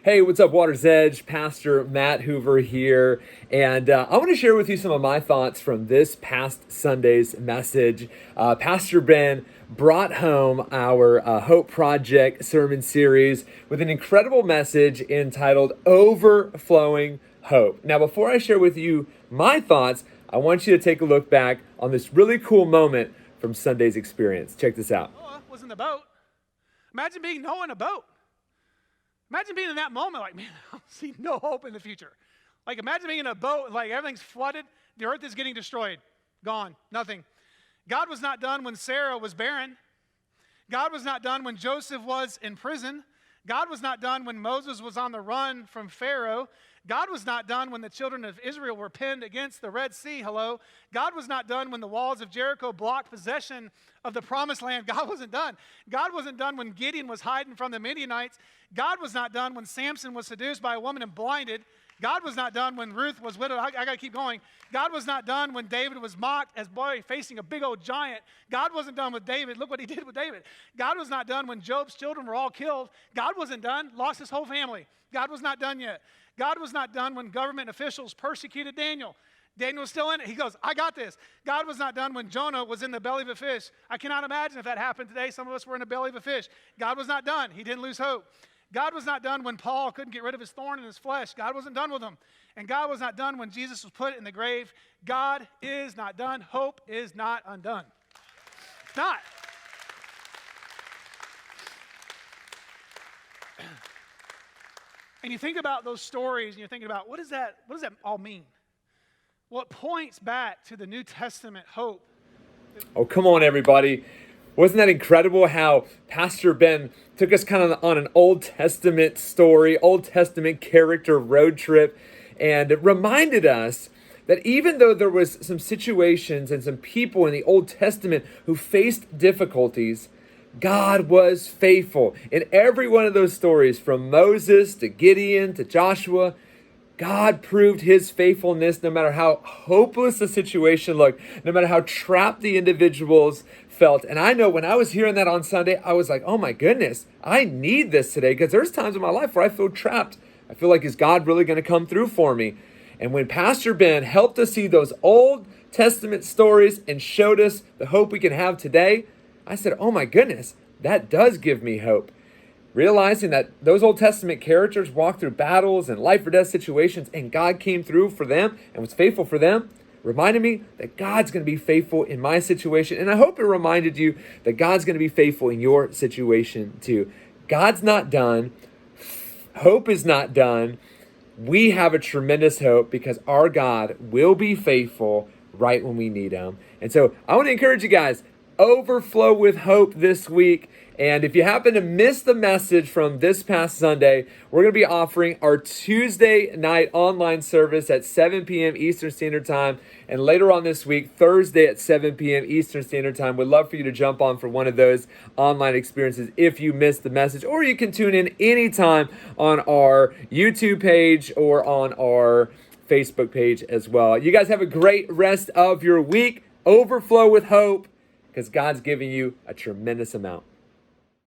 Hey, what's up, Water's Edge? Pastor Matt Hoover here. And I want to share with you some of my thoughts from this past Sunday's message. Pastor Ben brought home our Hope Project sermon series with an incredible message entitled Overflowing Hope. Now, before I share with you my thoughts, I want you to take a look back on this really cool moment from Sunday's experience. Check this out. Noah was in the boat. Imagine being Noah in a boat. Imagine being in that moment like, man, I don't see no hope in the future. Like, imagine being in a boat, like everything's flooded, the earth is getting destroyed, gone, nothing. God was not done when Sarah was barren. God was not done when Joseph was in prison. God was not done when Moses was on the run from Pharaoh. God was not done when the children of Israel were pinned against the Red Sea. Hello. God was not done when the walls of Jericho blocked possession of the promised land. God wasn't done. God wasn't done when Gideon was hiding from the Midianites. God was not done when Samson was seduced by a woman and blinded. God was not done when Ruth was widowed. I got to keep going. God was not done when David was mocked as boy facing a big old giant. God wasn't done with David. Look what he did with David. God was not done when Job's children were all killed. God wasn't done. Lost his whole family. God was not done yet. God was not done when government officials persecuted Daniel. Daniel was still in it. He goes, I got this. God was not done when Jonah was in the belly of a fish. I cannot imagine if that happened today. Some of us were in the belly of a fish. God was not done. He didn't lose hope. God was not done when Paul couldn't get rid of his thorn in his flesh. God wasn't done with him. And God was not done when Jesus was put in the grave. God is not done. Hope is not undone. It's not. And you think about those stories and you're thinking about what does that all mean? Well, it points back to the New Testament hope. Oh, come on, everybody. Wasn't that incredible how Pastor Ben took us kind of on an Old Testament story, Old Testament character road trip, and it reminded us that even though there was some situations and some people in the Old Testament who faced difficulties, God was faithful. In every one of those stories, from Moses to Gideon to Joshua, God proved his faithfulness no matter how hopeless the situation looked, no matter how trapped the individuals felt. And I know when I was hearing that on Sunday, I was like, oh my goodness, I need this today, because there's times in my life where I feel trapped. I feel like, is God really going to come through for me? And when Pastor Ben helped us see those Old Testament stories and showed us the hope we can have today, I said, oh my goodness, that does give me hope. Realizing that those Old Testament characters walked through battles and life or death situations, and God came through for them and was faithful for them, reminded me that God's going to be faithful in my situation. And I hope it reminded you that God's going to be faithful in your situation too. God's not done. Hope is not done. We have a tremendous hope because our God will be faithful right when we need him. And so I want to encourage you guys, overflow with hope this week. And if you happen to miss the message from this past Sunday, we're going to be offering our Tuesday night online service at 7 p.m. Eastern Standard Time. And later on this week, Thursday at 7 p.m. Eastern Standard Time. We'd love for you to jump on for one of those online experiences if you missed the message. Or you can tune in anytime on our YouTube page or on our Facebook page as well. You guys have a great rest of your week. Overflow with hope, because God's giving you a tremendous amount.